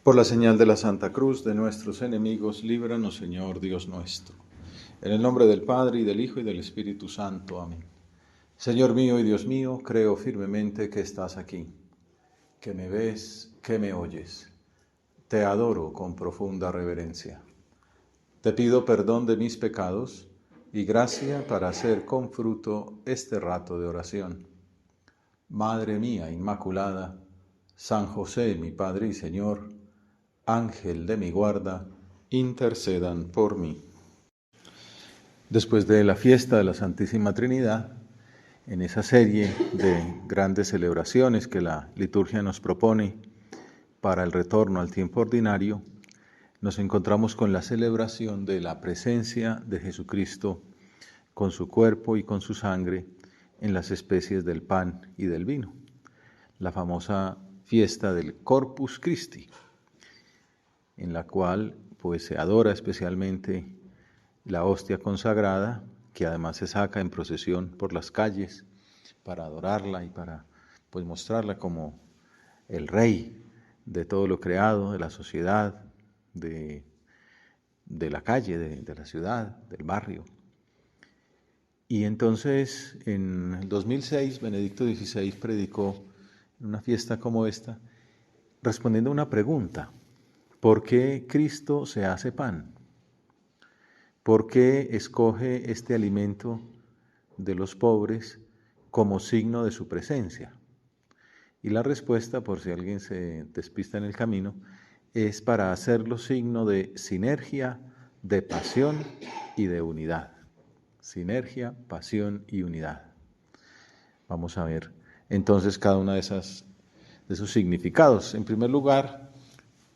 Por la señal de la Santa Cruz de nuestros enemigos, líbranos, Señor Dios nuestro. En el nombre del Padre, y del Hijo, y del Espíritu Santo. Amén. Señor mío y Dios mío, creo firmemente que estás aquí, que me ves, que me oyes. Te adoro con profunda reverencia. Te pido perdón de mis pecados y gracia para hacer con fruto este rato de oración. Madre mía Inmaculada, San José, mi Padre y Señor, Ángel de mi guarda, intercedan por mí. Después de la fiesta de la Santísima Trinidad, en esa serie de grandes celebraciones que la liturgia nos propone para el retorno al tiempo ordinario, nos encontramos con la celebración de la presencia de Jesucristo con su cuerpo y con su sangre en las especies del pan y del vino, la famosa fiesta del Corpus Christi, en la cual pues se adora especialmente la hostia consagrada, que además se saca en procesión por las calles para adorarla y para pues mostrarla como el rey de todo lo creado, de la sociedad, de la calle, de la ciudad, del barrio. Y entonces en el 2006 Benedicto XVI predicó en una fiesta como esta, respondiendo a una pregunta: ¿por qué Cristo se hace pan? ¿Por qué escoge este alimento de los pobres como signo de su presencia? Y la respuesta, por si alguien se despista en el camino, es para hacerlo signo de sinergia, de pasión y de unidad. Sinergia, pasión y unidad. Vamos a ver entonces cada una de esos significados. En primer lugar,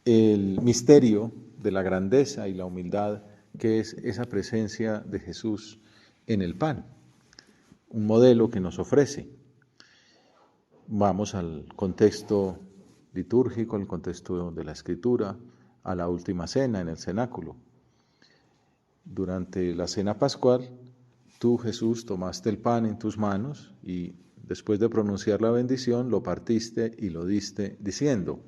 el misterio de la grandeza y la humildad que es esa presencia de Jesús en el pan, un modelo que nos ofrece. Vamos al contexto litúrgico, al contexto de la Escritura, a la última cena en el cenáculo. Durante la cena pascual, tú, Jesús, tomaste el pan en tus manos y después de pronunciar la bendición, lo partiste y lo diste diciendo: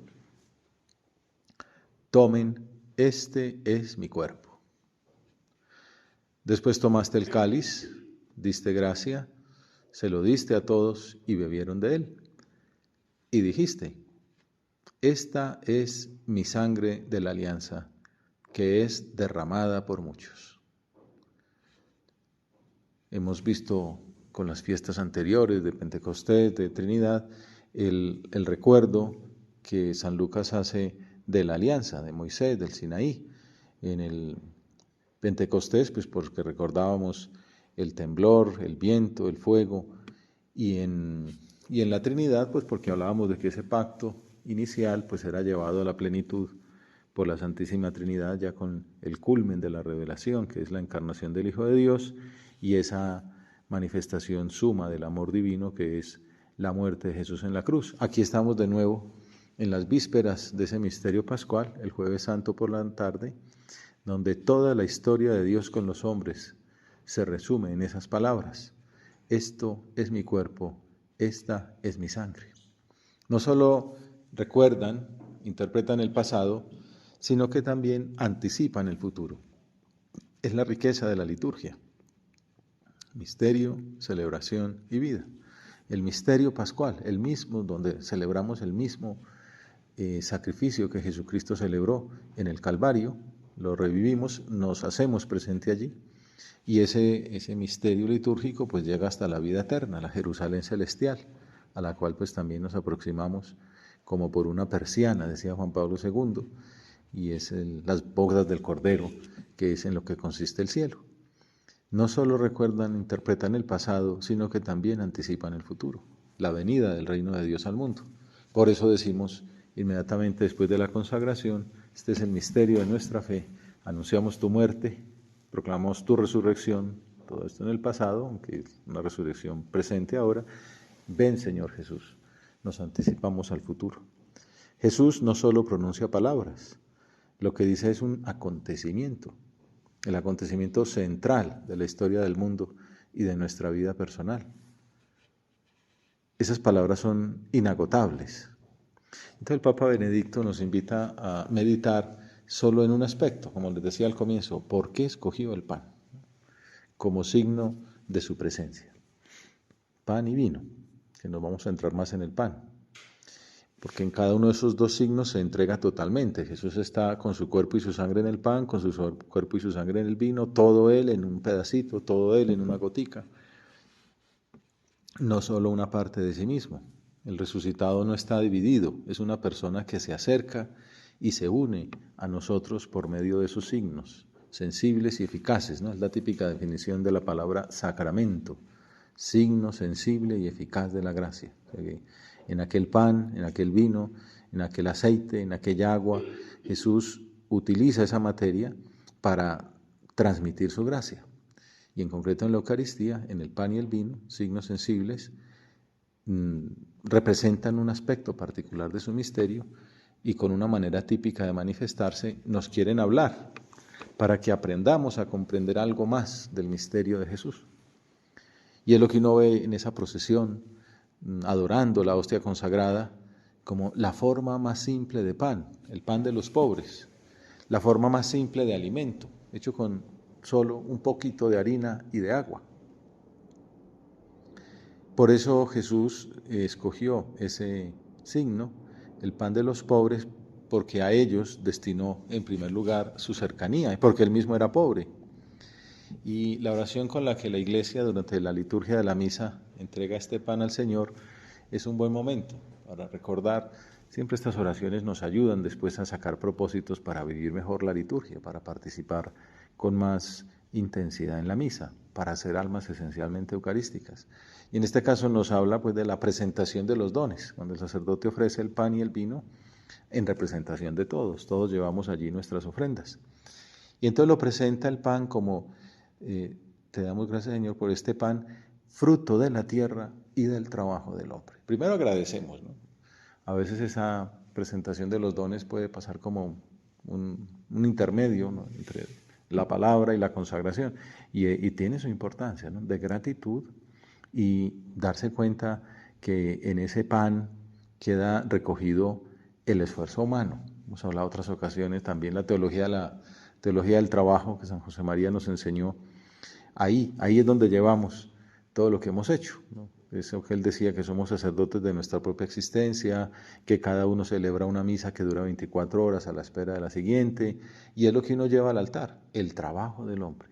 tomen, este es mi cuerpo. Después tomaste el cáliz, diste gracia, se lo diste a todos y bebieron de él. Y dijiste: esta es mi sangre de la alianza, que es derramada por muchos. Hemos visto con las fiestas anteriores de Pentecostés, de Trinidad, el recuerdo que San Lucas hace de la alianza de Moisés, del Sinaí. En el Pentecostés, pues porque recordábamos el temblor, el viento, el fuego, y en la Trinidad, pues porque hablábamos de que ese pacto inicial pues era llevado a la plenitud por la Santísima Trinidad, ya con el culmen de la revelación, que es la encarnación del Hijo de Dios, y esa manifestación suma del amor divino, que es la muerte de Jesús en la cruz. Aquí estamos de nuevo en las vísperas de ese misterio pascual, el Jueves Santo por la tarde, donde toda la historia de Dios con los hombres se resume en esas palabras: esto es mi cuerpo, esta es mi sangre. No solo recuerdan, interpretan el pasado, sino que también anticipan el futuro. Es la riqueza de la liturgia: misterio, celebración y vida. El misterio pascual, el mismo, donde celebramos el mismo sacrificio que Jesucristo celebró en el Calvario, lo revivimos, nos hacemos presente allí, y ese misterio litúrgico pues llega hasta la vida eterna, la Jerusalén celestial, a la cual pues también nos aproximamos como por una persiana, decía Juan Pablo II, y es las bodas del Cordero, que es en lo que consiste el cielo. No solo recuerdan, interpretan el pasado, sino que también anticipan el futuro, la venida del reino de Dios al mundo. Por eso decimos inmediatamente después de la consagración: este es el misterio de nuestra fe, anunciamos tu muerte, proclamamos tu resurrección, todo esto en el pasado, aunque es una resurrección presente ahora. Ven, Señor Jesús, nos anticipamos al futuro. Jesús no solo pronuncia palabras, lo que dice es un acontecimiento, el acontecimiento central de la historia del mundo y de nuestra vida personal. Esas palabras son inagotables. Entonces el Papa Benedicto nos invita a meditar solo en un aspecto, como les decía al comienzo, ¿por qué escogió el pan? Como signo de su presencia. Pan y vino, que nos vamos a entrar más en el pan, porque en cada uno de esos dos signos se entrega totalmente. Jesús está con su cuerpo y su sangre en el pan, con su cuerpo y su sangre en el vino, todo Él en un pedacito, todo Él en una gotica, no solo una parte de sí mismo. El resucitado no está dividido, es una persona que se acerca y se une a nosotros por medio de sus signos, sensibles y eficaces, ¿no? Es la típica definición de la palabra sacramento, signo sensible y eficaz de la gracia. O sea que en aquel pan, en aquel vino, en aquel aceite, en aquella agua, Jesús utiliza esa materia para transmitir su gracia. Y en concreto en la Eucaristía, en el pan y el vino, signos sensibles, representan un aspecto particular de su misterio y con una manera típica de manifestarse nos quieren hablar para que aprendamos a comprender algo más del misterio de Jesús. Y es lo que uno ve en esa procesión, adorando la hostia consagrada, como la forma más simple de pan, el pan de los pobres, la forma más simple de alimento, hecho con solo un poquito de harina y de agua. Por eso Jesús escogió ese signo, el pan de los pobres, porque a ellos destinó en primer lugar su cercanía, porque él mismo era pobre. Y la oración con la que la Iglesia durante la liturgia de la misa entrega este pan al Señor es un buen momento para recordar. Siempre estas oraciones nos ayudan después a sacar propósitos para vivir mejor la liturgia, para participar con más intensidad en la misa, para hacer almas esencialmente eucarísticas. Y en este caso nos habla pues de la presentación de los dones, cuando el sacerdote ofrece el pan y el vino en representación de todos. Todos llevamos allí nuestras ofrendas. Y entonces lo presenta el pan como, te damos gracias, Señor, por este pan, fruto de la tierra y del trabajo del hombre. Primero agradecemos, ¿no? A veces esa presentación de los dones puede pasar como un intermedio, ¿no?, entre la palabra y la consagración, y tiene su importancia, ¿no?, de gratitud y darse cuenta que en ese pan queda recogido el esfuerzo humano. Hemos hablado en otras ocasiones también la teología del trabajo que San José María nos enseñó. Ahí es donde llevamos todo lo que hemos hecho, ¿no? Eso que él decía, que somos sacerdotes de nuestra propia existencia, que cada uno celebra una misa que dura 24 horas a la espera de la siguiente, y es lo que uno lleva al altar, el trabajo del hombre.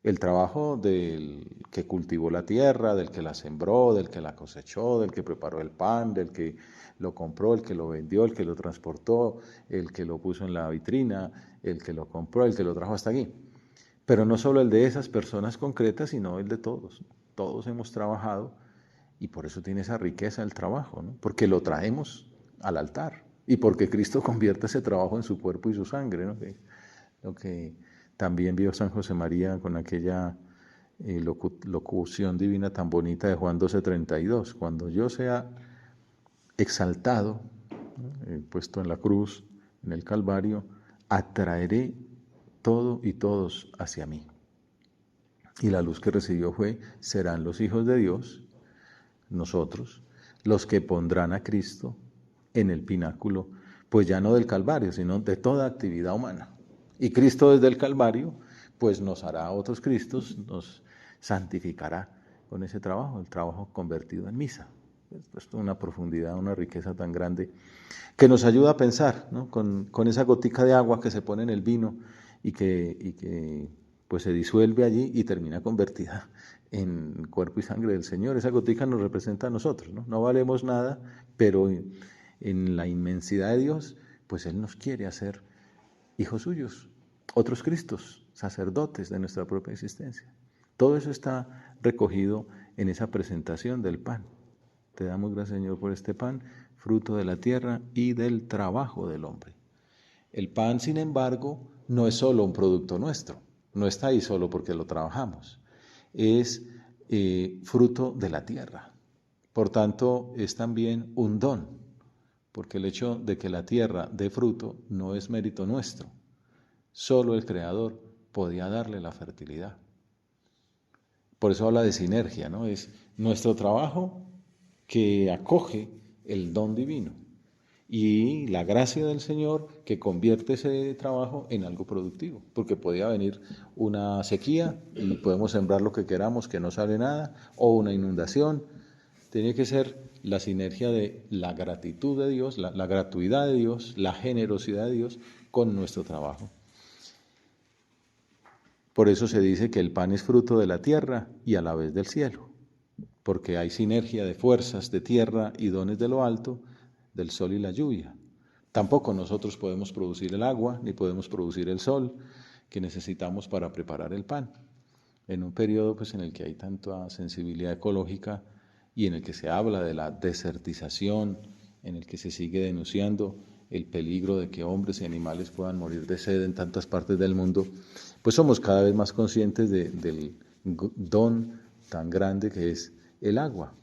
El trabajo del que cultivó la tierra, del que la sembró, del que la cosechó, del que preparó el pan, del que lo compró, el que lo vendió, el que lo transportó, el que lo puso en la vitrina, el que lo compró, el que lo trajo hasta aquí. Pero no solo el de esas personas concretas, sino el de todos. Todos hemos trabajado y por eso tiene esa riqueza el trabajo, ¿no? Porque lo traemos al altar y porque Cristo convierte ese trabajo en su cuerpo y su sangre, ¿no? Lo que también vio San José María con aquella locución divina tan bonita de Juan 12:32. Cuando yo sea exaltado, ¿no?, puesto en la cruz, en el Calvario, atraeré todo y todos hacia mí. Y la luz que recibió fue, serán los hijos de Dios, nosotros, los que pondrán a Cristo en el pináculo, pues ya no del Calvario, sino de toda actividad humana. Y Cristo desde el Calvario, pues nos hará otros Cristos, nos santificará con ese trabajo, el trabajo convertido en misa. Esto es una profundidad, una riqueza tan grande que nos ayuda a pensar, ¿no?, con esa gotica de agua que se pone en el vino y que pues se disuelve allí y termina convertida en cuerpo y sangre del Señor. Esa gotica nos representa a nosotros, ¿no? No valemos nada, pero en la inmensidad de Dios, pues Él nos quiere hacer hijos suyos, otros Cristos, sacerdotes de nuestra propia existencia. Todo eso está recogido en esa presentación del pan. Te damos gracias, Señor, por este pan, fruto de la tierra y del trabajo del hombre. El pan, sin embargo, no es solo un producto nuestro, no está ahí solo porque lo trabajamos, es fruto de la tierra. Por tanto, es también un don, porque el hecho de que la tierra dé fruto no es mérito nuestro, solo el Creador podía darle la fertilidad. Por eso habla de sinergia, ¿no? Es nuestro trabajo que acoge el don divino. y la gracia del Señor que convierte ese trabajo en algo productivo, porque podía venir una sequía y podemos sembrar lo que queramos, que no sale nada, o una inundación. Tiene que ser la sinergia de la gratitud de Dios, la gratuidad de Dios, la generosidad de Dios con nuestro trabajo. Por eso se dice que el pan es fruto de la tierra y a la vez del cielo, porque hay sinergia de fuerzas de tierra y dones de lo alto, del sol y la lluvia. Tampoco nosotros podemos producir el agua, ni podemos producir el sol que necesitamos para preparar el pan. En un periodo en el que hay tanta sensibilidad ecológica y en el que se habla de la desertización, en el que se sigue denunciando el peligro de que hombres y animales puedan morir de sed en tantas partes del mundo, pues somos cada vez más conscientes del don tan grande que es el agua,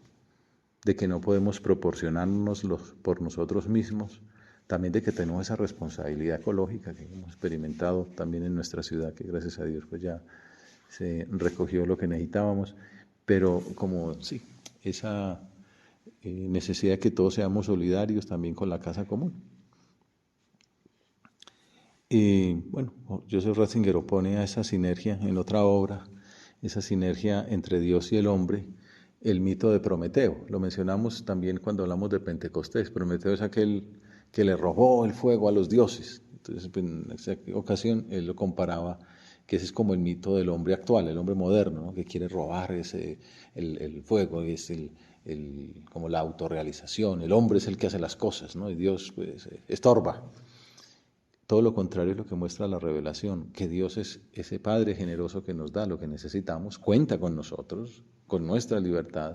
de que no podemos proporcionarnos por nosotros mismos, también de que tenemos esa responsabilidad ecológica que hemos experimentado también en nuestra ciudad, que gracias a Dios pues ya se recogió lo que necesitábamos, pero como sí, esa necesidad de que todos seamos solidarios también con la casa común. Bueno, Joseph Ratzinger opone a esa sinergia en otra obra, esa sinergia entre Dios y el hombre, el mito de Prometeo. Lo mencionamos también cuando hablamos de Pentecostés. Prometeo es aquel que le robó el fuego a los dioses. Entonces, en esa ocasión, él lo comparaba, que ese es como el mito del hombre actual, el hombre moderno, ¿no? Que quiere robar el fuego, es como la autorrealización. El hombre es el que hace las cosas, ¿no? Y Dios pues estorba. Todo lo contrario es lo que muestra la revelación, que Dios es ese Padre generoso que nos da lo que necesitamos, cuenta con nosotros, con nuestra libertad.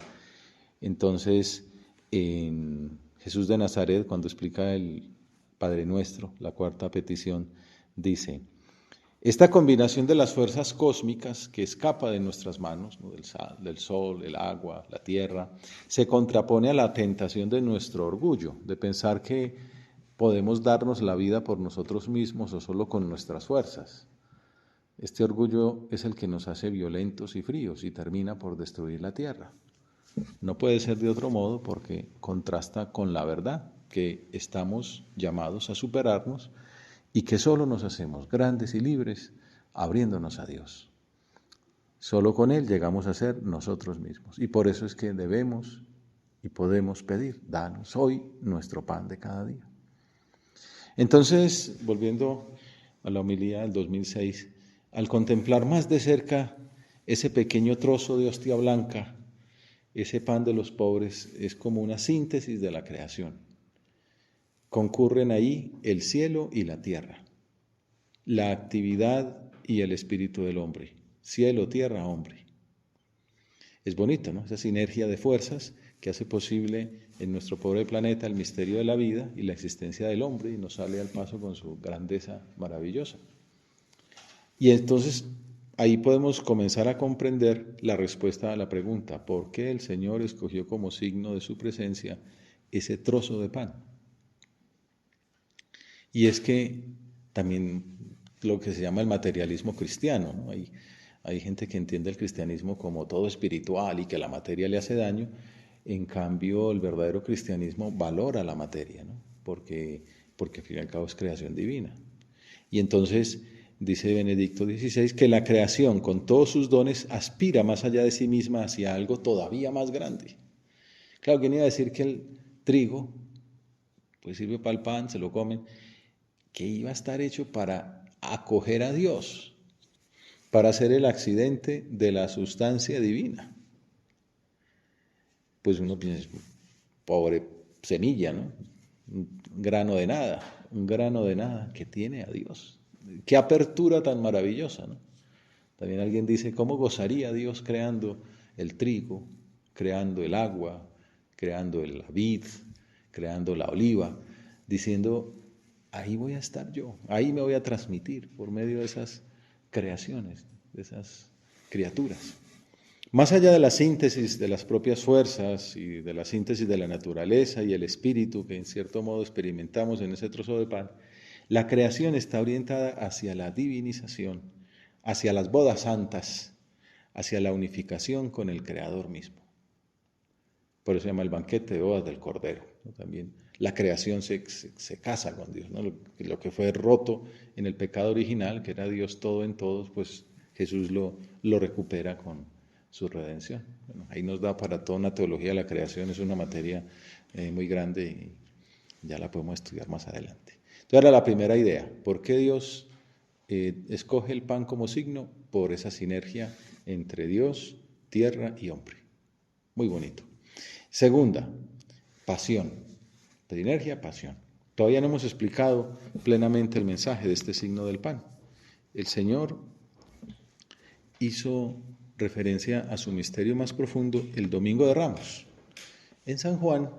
Entonces, en Jesús de Nazaret, cuando explica el Padre Nuestro, la cuarta petición, dice: esta combinación de las fuerzas cósmicas que escapa de nuestras manos, ¿no? del sol, el agua, la tierra, se contrapone a la tentación de nuestro orgullo, de pensar que podemos darnos la vida por nosotros mismos o solo con nuestras fuerzas. Este orgullo es el que nos hace violentos y fríos y termina por destruir la tierra. No puede ser de otro modo porque contrasta con la verdad, que estamos llamados a superarnos y que solo nos hacemos grandes y libres abriéndonos a Dios. Solo con Él llegamos a ser nosotros mismos. Y por eso es que debemos y podemos pedir: danos hoy nuestro pan de cada día. Entonces, volviendo a la homilía del 2006, al contemplar más de cerca ese pequeño trozo de hostia blanca, ese pan de los pobres, es como una síntesis de la creación. Concurren ahí el cielo y la tierra, la actividad y el espíritu del hombre, cielo, tierra, hombre. Es bonito, ¿no? Esa sinergia de fuerzas que hace posible en nuestro pobre planeta el misterio de la vida y la existencia del hombre, y nos sale al paso con su grandeza maravillosa. Y entonces ahí podemos comenzar a comprender la respuesta a la pregunta: ¿por qué el Señor escogió como signo de su presencia ese trozo de pan? Y es que también lo que se llama el materialismo cristiano, ¿no? Hay gente que entiende el cristianismo como todo espiritual y que la materia le hace daño. En cambio, el verdadero cristianismo valora la materia, ¿no? Porque al fin y al cabo es creación divina. Y entonces dice Benedicto XVI que la creación con todos sus dones aspira más allá de sí misma hacia algo todavía más grande. Claro, ¿quién iba a decir que el trigo pues sirve para el pan, se lo comen, que iba a estar hecho para acoger a Dios, para ser el accidente de la sustancia divina? Pues uno piensa, pobre semilla, ¿no? Un grano de nada que tiene a Dios. Qué apertura tan maravillosa, ¿no? También alguien dice: ¿cómo gozaría Dios creando el trigo, creando el agua, creando la vid, creando la oliva? Diciendo: ahí voy a estar yo, ahí me voy a transmitir por medio de esas creaciones, de esas criaturas. Más allá de la síntesis de las propias fuerzas y de la síntesis de la naturaleza y el espíritu que en cierto modo experimentamos en ese trozo de pan, la creación está orientada hacia la divinización, hacia las bodas santas, hacia la unificación con el Creador mismo. Por eso se llama el banquete de bodas del Cordero, ¿no? También la creación se casa con Dios, ¿no? Lo que fue roto en el pecado original, que era Dios todo en todos, pues Jesús lo recupera con su redención. Bueno, ahí nos da para toda una teología de la creación, es una materia muy grande y ya la podemos estudiar más adelante. Entonces ahora la primera idea, ¿por qué Dios escoge el pan como signo? Por esa sinergia entre Dios, tierra y hombre. Muy bonito. Segunda, pasión. Sinergia, pasión. Todavía no hemos explicado plenamente el mensaje de este signo del pan. El Señor hizo referencia a su misterio más profundo el Domingo de Ramos. En San Juan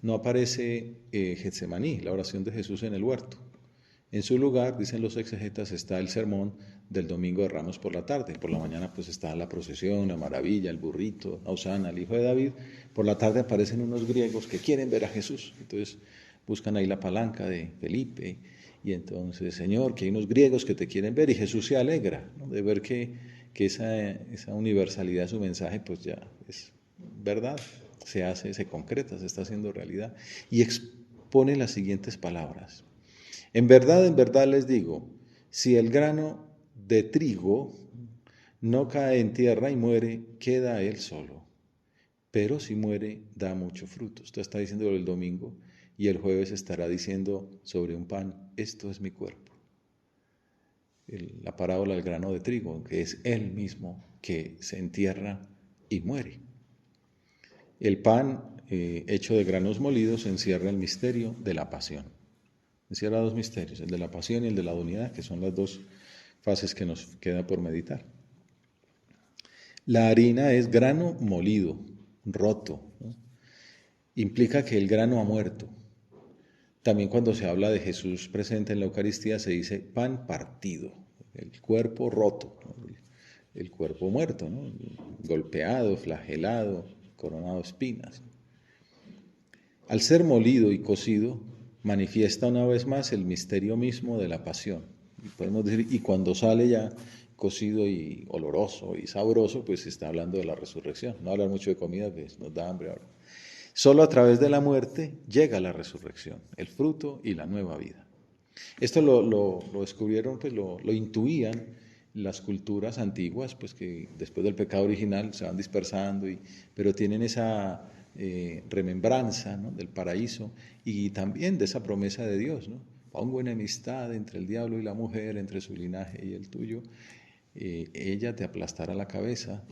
no aparece Getsemaní, la oración de Jesús en el huerto. En su lugar, dicen los exegetas, está el sermón del Domingo de Ramos por la tarde. Por la mañana pues está la procesión, la maravilla, el burrito, Osana, el hijo de David. Por la tarde aparecen unos griegos que quieren ver a Jesús. Entonces buscan ahí la palanca de Felipe y entonces, Señor, que hay unos griegos que te quieren ver, y Jesús se alegra, ¿no?, de ver que esa universalidad de su mensaje pues ya es verdad, se hace, se concreta, se está haciendo realidad. Y expone las siguientes palabras. En verdad les digo, si el grano de trigo no cae en tierra y muere, queda él solo. Pero si muere, da mucho fruto. Esto está diciendo el domingo, y el jueves estará diciendo sobre un pan, esto es mi cuerpo. La parábola del grano de trigo, que es él mismo que se entierra y muere. El pan hecho de granos molidos encierra el misterio de la pasión. Encierra dos misterios, el de la pasión y el de la unidad, que son las dos fases que nos queda por meditar. La harina es grano molido, roto, ¿no? Implica que el grano ha muerto. También cuando se habla de Jesús presente en la Eucaristía se dice pan partido, el cuerpo roto, ¿no?, el cuerpo muerto, ¿no?, golpeado, flagelado, coronado de espinas. Al ser molido y cocido, manifiesta una vez más el misterio mismo de la pasión. Y podemos decir, y cuando sale ya cocido y oloroso y sabroso, pues se está hablando de la resurrección. No hablar mucho de comida, que nos da hambre ahora. Solo a través de la muerte llega la resurrección, el fruto y la nueva vida. Esto lo descubrieron, pues lo intuían las culturas antiguas, pues que después del pecado original se van dispersando, pero tienen esa remembranza, ¿no?, del paraíso y también de esa promesa de Dios, ¿no? Pongo enemistad entre el diablo y la mujer, entre su linaje y el tuyo. Ella te aplastará la cabeza,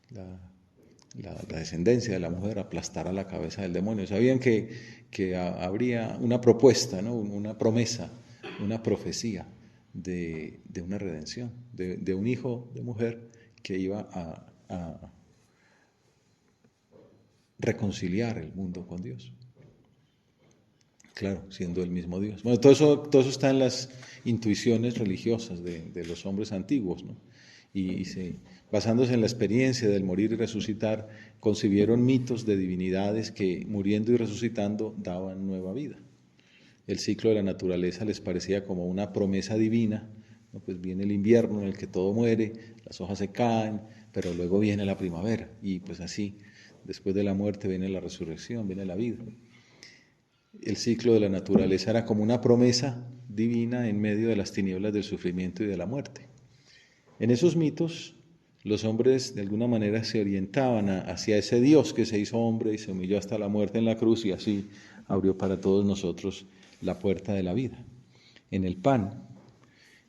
la descendencia de la mujer aplastará la cabeza del demonio. Sabían que habría una propuesta, ¿no?, una promesa, una profecía de una redención, de un hijo de mujer que iba a reconciliar el mundo con Dios. Claro, siendo el mismo Dios. Bueno, todo eso está en las intuiciones religiosas de los hombres antiguos, ¿no? Y basándose en la experiencia del morir y resucitar, concibieron mitos de divinidades que, muriendo y resucitando, daban nueva vida. El ciclo de la naturaleza les parecía como una promesa divina, ¿no? Pues viene el invierno en el que todo muere, las hojas se caen, pero luego viene la primavera, y pues así, después de la muerte viene la resurrección, viene la vida. El ciclo de la naturaleza era como una promesa divina en medio de las tinieblas del sufrimiento y de la muerte. En esos mitos, los hombres de alguna manera se orientaban hacia ese Dios que se hizo hombre y se humilló hasta la muerte en la cruz, y así abrió para todos nosotros la puerta de la vida. En el pan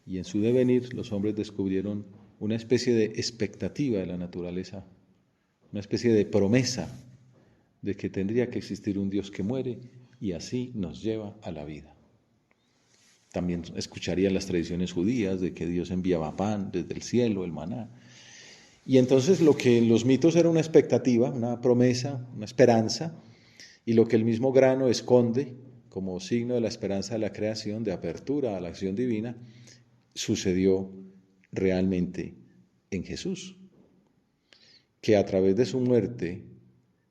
y en su devenir, los hombres descubrieron una especie de expectativa de la naturaleza, una especie de promesa de que tendría que existir un Dios que muere y así nos lleva a la vida. También escucharían las tradiciones judías de que Dios enviaba pan desde el cielo, el maná. Y entonces lo que en los mitos era una expectativa, una promesa, una esperanza, y lo que el mismo grano esconde como signo de la esperanza de la creación, de apertura a la acción divina, sucedió realmente en Jesús, que a través de su muerte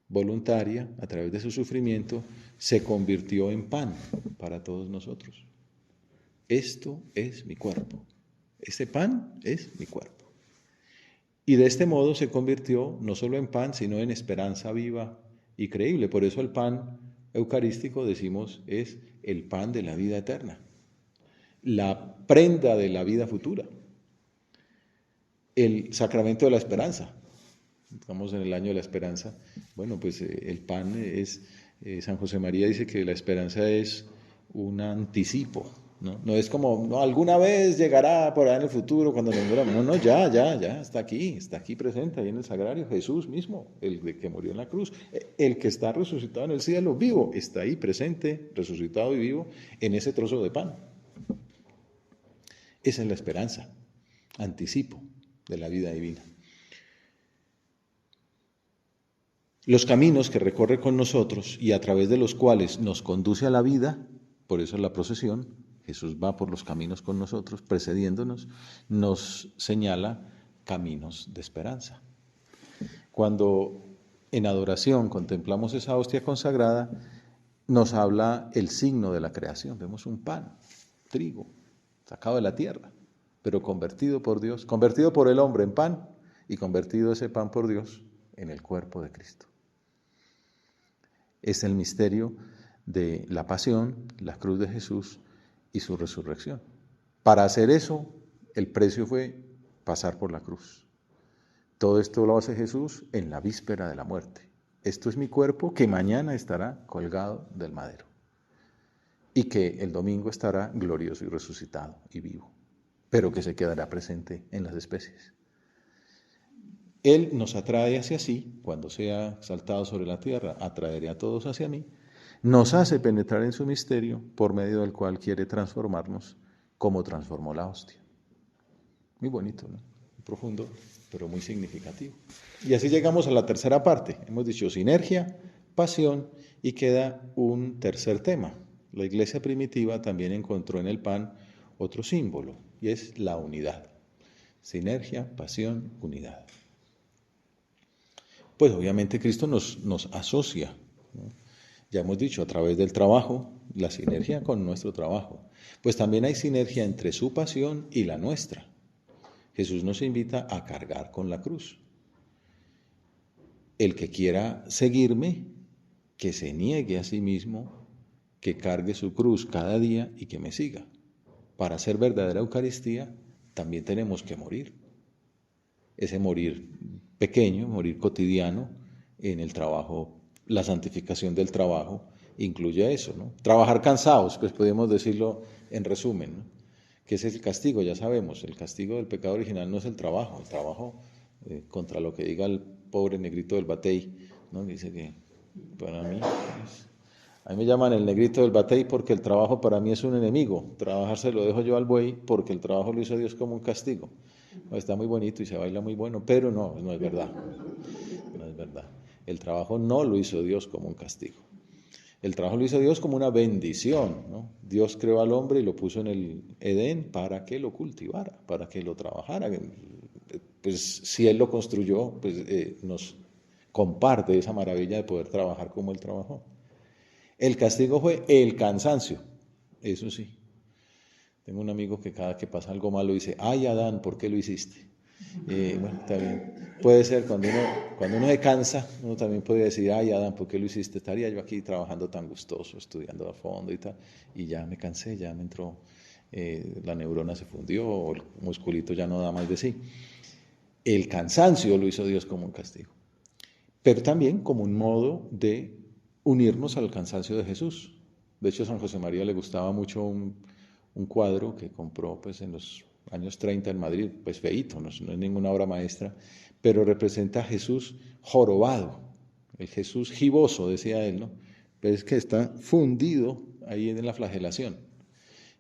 voluntaria, a través de su sufrimiento, se convirtió en pan para todos nosotros. Esto es mi cuerpo. Este pan es mi cuerpo. Y de este modo se convirtió no solo en pan, sino en esperanza viva y creíble. Por eso el pan eucarístico, decimos, es el pan de la vida eterna, la prenda de la vida futura, el sacramento de la esperanza. Estamos en el año de la esperanza. Bueno, pues el pan es, San José María dice que la esperanza es un anticipo, ¿no? No es como, no, alguna vez llegará por ahí en el futuro cuando nos muramos. No, no, ya, está aquí presente, ahí en el sagrario, Jesús mismo, el que murió en la cruz, el que está resucitado en el cielo, vivo, está ahí presente, resucitado y vivo, en ese trozo de pan. Esa es la esperanza, anticipo de la vida divina. Los caminos que recorre con nosotros y a través de los cuales nos conduce a la vida, por eso es la procesión, Jesús va por los caminos con nosotros, precediéndonos, nos señala caminos de esperanza. Cuando en adoración contemplamos esa hostia consagrada, nos habla el signo de la creación. Vemos un pan, trigo, sacado de la tierra, pero convertido por Dios, convertido por el hombre en pan y convertido ese pan por Dios en el cuerpo de Cristo. Es el misterio de la pasión, la cruz de Jesús y su resurrección. Para hacer eso, el precio fue pasar por la cruz. Todo esto lo hace Jesús en la víspera de la muerte. Esto es mi cuerpo que mañana estará colgado del madero y que el domingo estará glorioso y resucitado y vivo, pero que se quedará presente en las especies. Él nos atrae hacia sí, cuando sea exaltado sobre la tierra, atraeré a todos hacia mí, nos hace penetrar en su misterio, por medio del cual quiere transformarnos, como transformó la hostia. Muy bonito, ¿no? Muy profundo, pero muy significativo. Y así llegamos a la tercera parte. Hemos dicho sinergia, pasión, y queda un tercer tema. La iglesia primitiva también encontró en el pan otro símbolo, y es la unidad. Sinergia, pasión, unidad. Pues obviamente Cristo nos asocia, ¿no? Ya hemos dicho, a través del trabajo, la sinergia con nuestro trabajo. Pues también hay sinergia entre su pasión y la nuestra. Jesús nos invita a cargar con la cruz. El que quiera seguirme, que se niegue a sí mismo, que cargue su cruz cada día y que me siga. Para hacer verdadera Eucaristía, también tenemos que morir. Ese morir pequeño, morir cotidiano en el trabajo, la santificación del trabajo, incluye eso, ¿no? Trabajar cansados, pues podemos decirlo en resumen, ¿no? ¿Qué es el castigo? Ya sabemos, el castigo del pecado original no es el trabajo contra lo que diga el pobre negrito del batey, ¿no? Dice que para mí, a mí me llaman el negrito del batey porque el trabajo para mí es un enemigo, trabajar se lo dejo yo al buey porque el trabajo lo hizo Dios como un castigo. Está muy bonito y se baila muy bueno, pero no es verdad, no es verdad. El trabajo no lo hizo Dios como un castigo. El trabajo lo hizo Dios como una bendición, ¿no? Dios creó al hombre y lo puso en el Edén para que lo cultivara, para que lo trabajara. Pues si Él lo construyó, pues nos comparte esa maravilla de poder trabajar como Él trabajó. El castigo fue el cansancio, eso sí. Tengo un amigo que cada que pasa algo malo dice, ay Adán, ¿por qué lo hiciste? Bueno, también puede ser cuando uno se cansa, uno también puede decir, ay Adán, ¿por qué lo hiciste? Estaría yo aquí trabajando tan gustoso, estudiando a fondo y tal, y ya me cansé, ya me entró, la neurona se fundió, o el musculito ya no da más de sí. El cansancio lo hizo Dios como un castigo, pero también como un modo de unirnos al cansancio de Jesús. De hecho, a San José María le gustaba mucho un cuadro que compró pues, en los años 30 en Madrid, pues feíto, no es ninguna obra maestra, pero representa a Jesús jorobado, el Jesús giboso, decía él, ¿no? Pero es que está fundido ahí en la flagelación.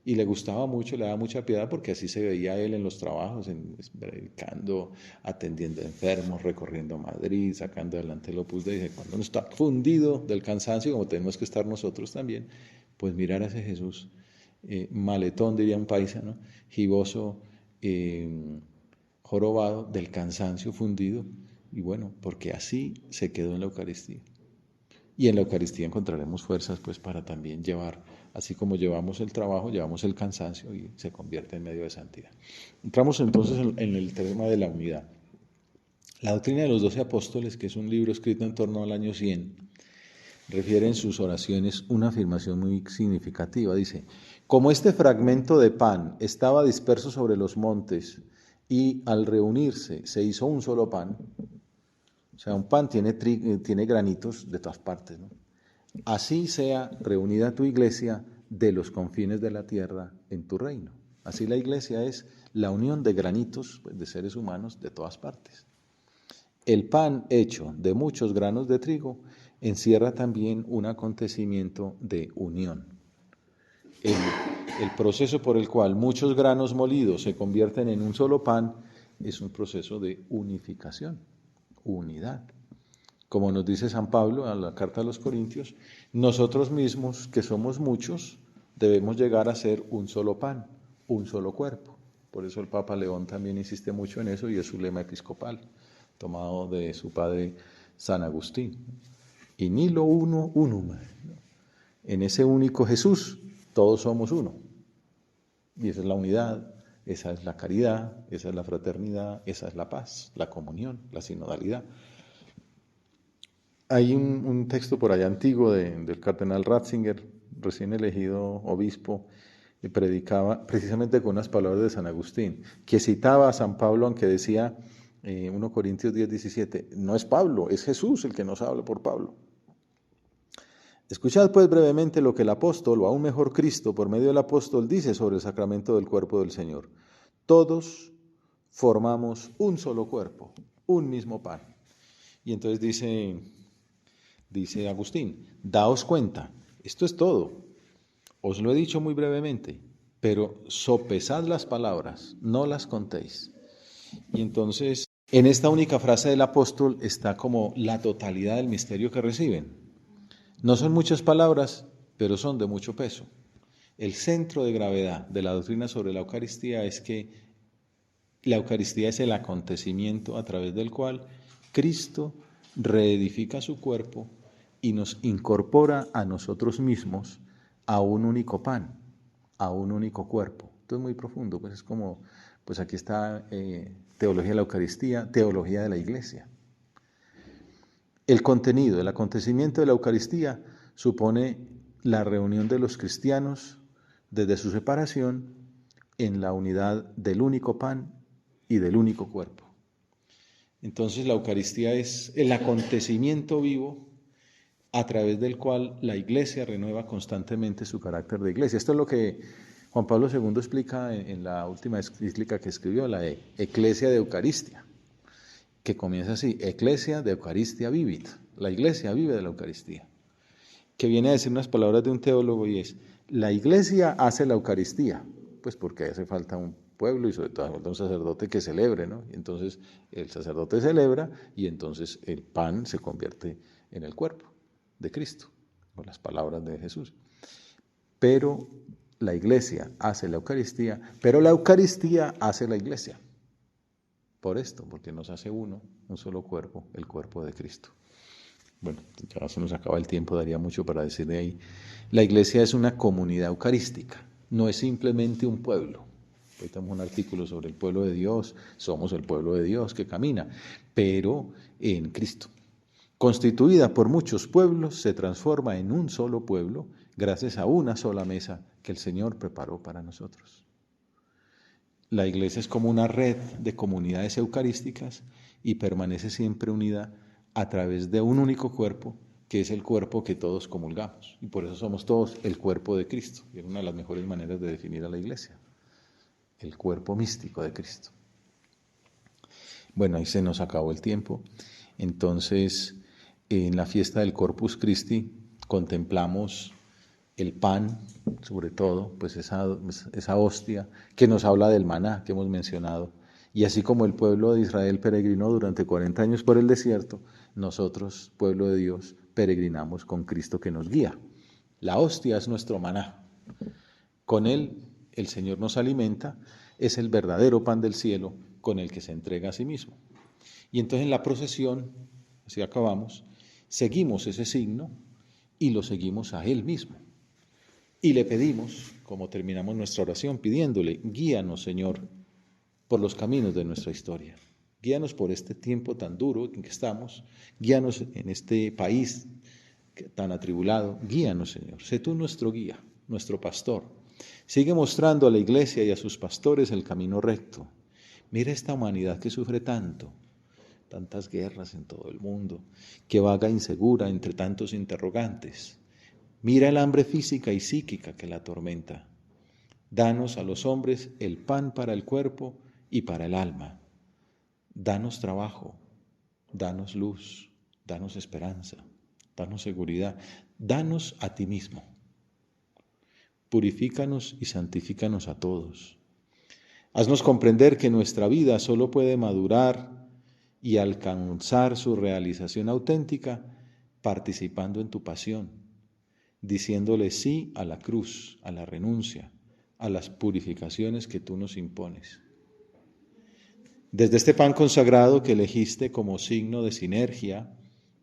Y le gustaba mucho, le daba mucha piedad porque así se veía él en los trabajos, predicando, atendiendo enfermos, recorriendo Madrid, sacando adelante el Opus Dei. Dice, cuando uno está fundido del cansancio, como tenemos que estar nosotros también, pues mirar a ese Jesús, maletón diría un paisa, ¿no? Giboso, jorobado, del cansancio fundido, y bueno, porque así se quedó en la Eucaristía. Y en la Eucaristía encontraremos fuerzas pues para también llevar, así como llevamos el trabajo, llevamos el cansancio y se convierte en medio de santidad. Entramos entonces en el tema de la unidad. La doctrina de los 12 apóstoles, que es un libro escrito en torno al año 100, refiere en sus oraciones una afirmación muy significativa. Dice, como este fragmento de pan estaba disperso sobre los montes y al reunirse se hizo un solo pan, o sea, un pan tiene granitos de todas partes, ¿no? Así sea reunida tu iglesia de los confines de la tierra en tu reino. Así la iglesia es la unión de granitos, pues, de seres humanos de todas partes. El pan hecho de muchos granos de trigo encierra también un acontecimiento de unión. El proceso por el cual muchos granos molidos se convierten en un solo pan es un proceso de unificación, unidad. Como nos dice San Pablo en la carta a los Corintios, nosotros mismos, que somos muchos, debemos llegar a ser un solo pan, un solo cuerpo. Por eso el Papa León también insiste mucho en eso y es su lema episcopal, tomado de su padre San Agustín. In illo uno unum. En ese único Jesús, todos somos uno. Y esa es la unidad, esa es la caridad, esa es la fraternidad, esa es la paz, la comunión, la sinodalidad. Hay un texto por allá antiguo del cardenal Ratzinger, recién elegido obispo, que predicaba precisamente con unas palabras de San Agustín, que citaba a San Pablo, aunque decía 1 Corintios 10:17, no es Pablo, es Jesús el que nos habla por Pablo. Escuchad pues brevemente lo que el apóstol, o aún mejor Cristo, por medio del apóstol, dice sobre el sacramento del cuerpo del Señor. Todos formamos un solo cuerpo, un mismo pan. Y entonces dice Agustín, daos cuenta, esto es todo. Os lo he dicho muy brevemente, pero sopesad las palabras, no las contéis. Y entonces, en esta única frase del apóstol está como la totalidad del misterio que reciben. No son muchas palabras, pero son de mucho peso. El centro de gravedad de la doctrina sobre la Eucaristía es que la Eucaristía es el acontecimiento a través del cual Cristo reedifica su cuerpo y nos incorpora a nosotros mismos a un único pan, a un único cuerpo. Esto es muy profundo, pues es como, pues aquí está teología de la Eucaristía, teología de la Iglesia. El contenido, el acontecimiento de la Eucaristía supone la reunión de los cristianos desde su separación en la unidad del único pan y del único cuerpo. Entonces la Eucaristía es el acontecimiento vivo a través del cual la Iglesia renueva constantemente su carácter de Iglesia. Esto es lo que Juan Pablo II explica en la última encíclica que escribió, la Ecclesia de Eucaristia, que comienza así, Ecclesia de Eucaristia vivit, la Iglesia vive de la Eucaristía, que viene a decir unas palabras de un teólogo y es, la Iglesia hace la Eucaristía, pues porque hace falta un pueblo y sobre todo falta un sacerdote que celebre, ¿no? Y entonces el sacerdote celebra y entonces el pan se convierte en el cuerpo de Cristo, con las palabras de Jesús. Pero la Iglesia hace la Eucaristía, pero la Eucaristía hace la Iglesia. Por esto, porque nos hace uno, un solo cuerpo, el cuerpo de Cristo. Bueno, ya se nos acaba el tiempo, daría mucho para decir de ahí. La Iglesia es una comunidad eucarística, no es simplemente un pueblo. Hoy tenemos un artículo sobre el pueblo de Dios, somos el pueblo de Dios que camina, pero en Cristo. Constituida por muchos pueblos, se transforma en un solo pueblo gracias a una sola mesa que el Señor preparó para nosotros. La Iglesia es como una red de comunidades eucarísticas y permanece siempre unida a través de un único cuerpo, que es el cuerpo que todos comulgamos. Y por eso somos todos el cuerpo de Cristo. Y es una de las mejores maneras de definir a la Iglesia, el cuerpo místico de Cristo. Bueno, ahí se nos acabó el tiempo. Entonces, en la fiesta del Corpus Christi contemplamos el pan, sobre todo, pues esa hostia que nos habla del maná que hemos mencionado. Y así como el pueblo de Israel peregrinó durante 40 años por el desierto, nosotros, pueblo de Dios, peregrinamos con Cristo que nos guía. La hostia es nuestro maná. Con él el Señor nos alimenta, es el verdadero pan del cielo con el que se entrega a sí mismo. Y entonces en la procesión, así acabamos, seguimos ese signo y lo seguimos a Él mismo. Y le pedimos, como terminamos nuestra oración, pidiéndole, guíanos, Señor, por los caminos de nuestra historia. Guíanos por este tiempo tan duro en que estamos, guíanos en este país tan atribulado. Guíanos, Señor. Sé tú nuestro guía, nuestro pastor. Sigue mostrando a la iglesia y a sus pastores el camino recto. Mira esta humanidad que sufre tanto, tantas guerras en todo el mundo, que vaga insegura entre tantos interrogantes. Mira el hambre física y psíquica que la atormenta. Danos a los hombres el pan para el cuerpo y para el alma. Danos trabajo, danos luz, danos esperanza, danos seguridad, danos a ti mismo. Purifícanos y santifícanos a todos. Haznos comprender que nuestra vida solo puede madurar y alcanzar su realización auténtica participando en tu pasión, diciéndole sí a la cruz, a la renuncia, a las purificaciones que tú nos impones. Desde este pan consagrado que elegiste como signo de sinergia,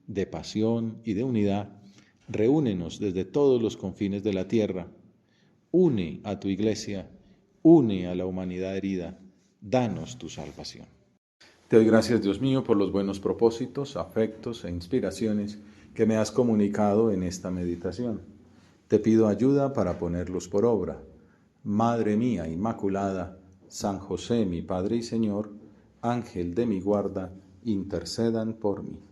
de pasión y de unidad, reúnenos desde todos los confines de la tierra. Une a tu iglesia, une a la humanidad herida, danos tu salvación. Te doy gracias, Dios mío, por los buenos propósitos, afectos e inspiraciones que me has comunicado en esta meditación. Te pido ayuda para ponerlos por obra. Madre mía Inmaculada, San José, mi Padre y Señor, Ángel de mi guarda, intercedan por mí.